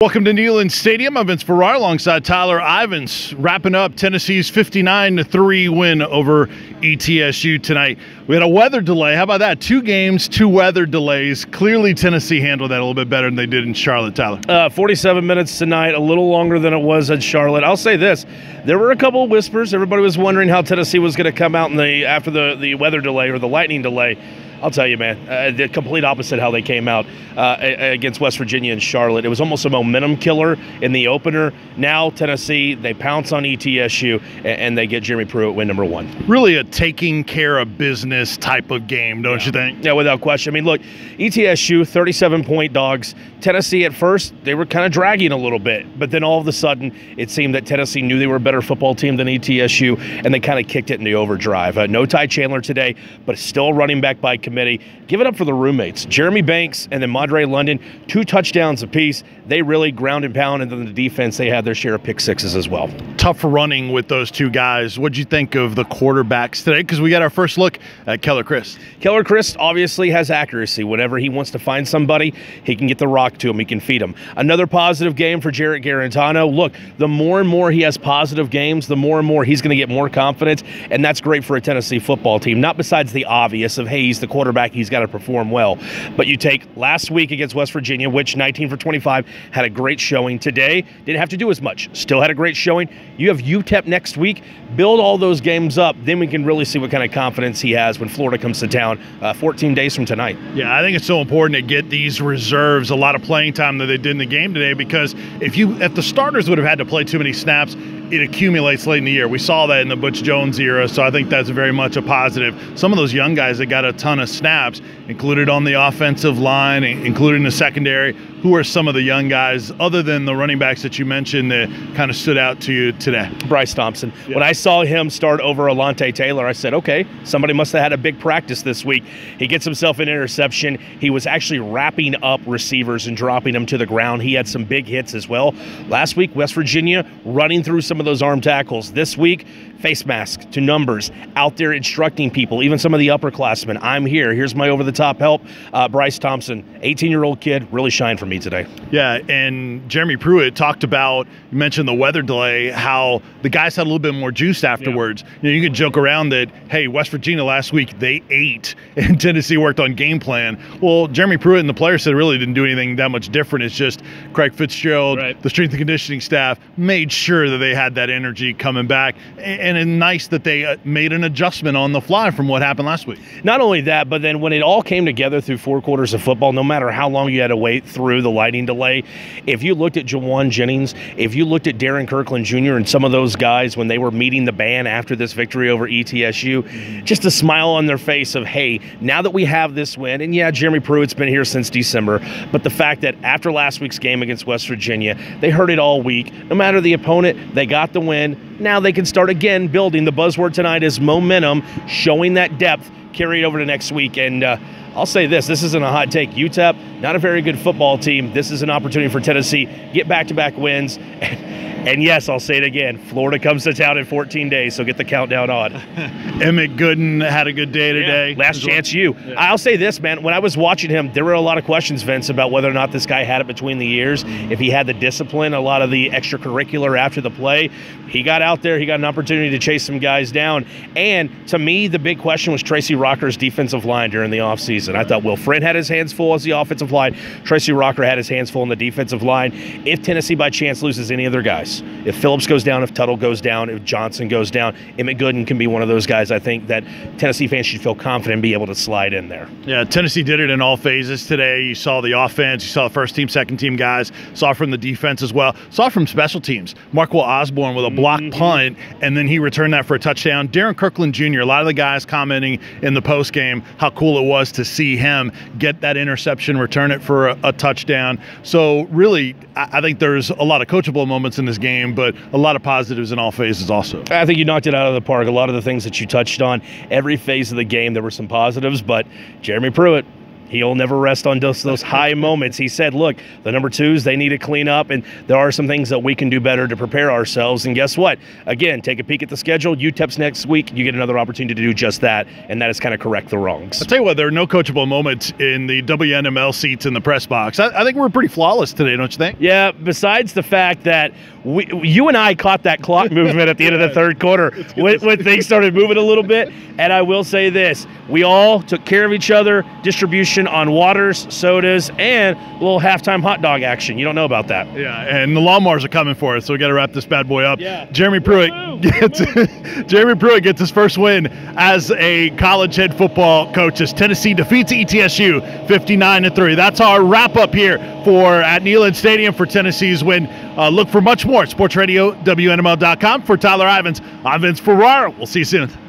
Welcome to Neyland Stadium. I'm Vince Ferrara alongside Tyler Ivens, wrapping up Tennessee's 59-3 win over ETSU tonight. We had a weather delay. How about that? 2 games, 2 weather delays. Clearly Tennessee handled that a little bit better than they did in Charlotte, Tyler. 47 minutes tonight, a little longer than it was in Charlotte. I'll say this. There were a couple of whispers. Everybody was wondering how Tennessee was going to come out after the weather delay or the lightning delay. I'll tell you, man, the complete opposite how they came out against West Virginia and Charlotte. It was almost a momentum killer in the opener. Now Tennessee, they pounce on ETSU, and they get Jeremy Pruitt win number 1. Really a taking care of business type of game, don't you think? Yeah, without question. I mean, look, ETSU, 37-point dogs. Tennessee, at first, they were kind of dragging a little bit. But then all of a sudden, it seemed that Tennessee knew they were a better football team than ETSU, and they kind of kicked it in the overdrive. No Ty Chandler today, but still running back by committee. Give it up for the roommates. Jeremy Banks and then Madre London, 2 touchdowns apiece. They really ground and pound, and then the defense, they had their share of pick sixes as well. Tough running with those 2 guys. What'd you think of the quarterbacks today? Because we got our first look at Keller Christ. Keller Christ obviously has accuracy. Whenever he wants to find somebody, he can get the rock to him. He can feed him. Another positive game for Jarrett Garantano. Look, the more and more he has positive games, the more and more he's going to get more confidence, and that's great for a Tennessee football team. Not besides the obvious of, hey, he's the quarterback, he's got to perform well. But you take last week against West Virginia, which 19 for 25, had a great showing. Today, didn't have to do as much. Still had a great showing. You have UTEP next week. Build all those games up. Then we can really see what kind of confidence he has when Florida comes to town 14 days from tonight. Yeah, I think it's so important to get these reserves a lot of playing time that they did in the game today, because if the starters would have had to play too many snaps, it accumulates late in the year. We saw that in the Butch Jones era, so I think that's very much a positive. Some of those young guys that got a ton of snaps, included on the offensive line, included in the secondary. Who are some of the young guys, other than the running backs that you mentioned, that kind of stood out to you today? Bryce Thompson. Yeah. When I saw him start over Alante Taylor, I said, okay, somebody must have had a big practice this week. He gets himself an interception. He was actually wrapping up receivers and dropping them to the ground. He had some big hits as well. Last week, West Virginia running through some of those arm tackles. This week, face mask to numbers, out there instructing people, even some of the upperclassmen. I'm here. Here's my over-the-top help. Bryce Thompson, 18-year-old kid, really shined for me today. Yeah, and Jeremy Pruitt talked about, you mentioned the weather delay, how the guys had a little bit more juice afterwards. Yeah. You know, you could joke around that, hey, West Virginia last week, they ate, and Tennessee worked on game plan. Well, Jeremy Pruitt and the players said really didn't do anything that much different. It's just Craig Fitzgerald, right, the strength and conditioning staff, made sure that they had that energy coming back. And it's nice that they made an adjustment on the fly from what happened last week. Not only that, but then when it all came together through 4 quarters of football, no matter how long you had to wait through the lightning delay, if you looked at Jawan Jennings, if you looked at Darren Kirkland Jr. and some of those guys when they were meeting the band after this victory over ETSU, just a smile on their face of, hey, now that we have this win, and yeah, Jeremy Pruitt's been here since December, but the fact that after last week's game against West Virginia, they heard it all week. No matter the opponent, they got the win. Now they can start again building. The buzzword tonight is momentum, showing that depth, carry it over to next week. And I'll say this isn't a hot take. UTEP, not a very good football team. This is an opportunity for Tennessee, get back-to-back wins. And yes, I'll say it again, Florida comes to town in 14 days, so get the countdown on. Emmett Gooden had a good day today. Yeah, last chance you. Yeah. I'll say this, man, when I was watching him, there were a lot of questions, Vince, about whether or not this guy had it between the ears, if he had the discipline, a lot of the extracurricular after the play. He got out there, he got an opportunity to chase some guys down. And to me, the big question was Tracy Rocker's defensive line during the offseason. I thought Will Friend had his hands full as the offensive line. Tracy Rocker had his hands full in the defensive line. If Tennessee by chance loses any of their guys, if Phillips goes down, if Tuttle goes down, if Johnson goes down, Emmett Gooden can be one of those guys, I think, that Tennessee fans should feel confident and be able to slide in there. Yeah, Tennessee did it in all phases today. You saw the offense, you saw the first team, second team guys, saw from the defense as well, saw from special teams. Markwell Osborne with a block punt, and then he returned that for a touchdown. Darren Kirkland Jr., a lot of the guys commenting in the postgame how cool it was to see him get that interception, return it for a touchdown. So really, I think there's a lot of coachable moments in this game, but a lot of positives in all phases also. I think you knocked it out of the park. A lot of the things that you touched on, every phase of the game, there were some positives, but Jeremy Pruitt, He'll never rest on those high moments. He said, look, the number twos, they need to clean up, and there are some things that we can do better to prepare ourselves. And guess what? Again, take a peek at the schedule. UTEP's next week, you get another opportunity to do just that, and that is kind of correct the wrongs. I'll tell you what, there are no coachable moments in the WNML seats in the press box. I think we're pretty flawless today, don't you think? Yeah, besides the fact that you and I caught that clock movement at the end of the third quarter when things started moving a little bit. And I will say this, we all took care of each other, distribution on waters, sodas, and a little halftime hot dog action. You don't know about that. Yeah, and the lawnmowers are coming for us, so we got to wrap this bad boy up. Yeah. Jeremy Pruitt gets his first win as a college head football coach as Tennessee defeats ETSU 59-3. That's our wrap up here at Neyland Stadium for Tennessee's win. Look for much more at sportsradio WNML.com. For Tyler Ivens, I'm Vince Ferrara. We'll see you soon.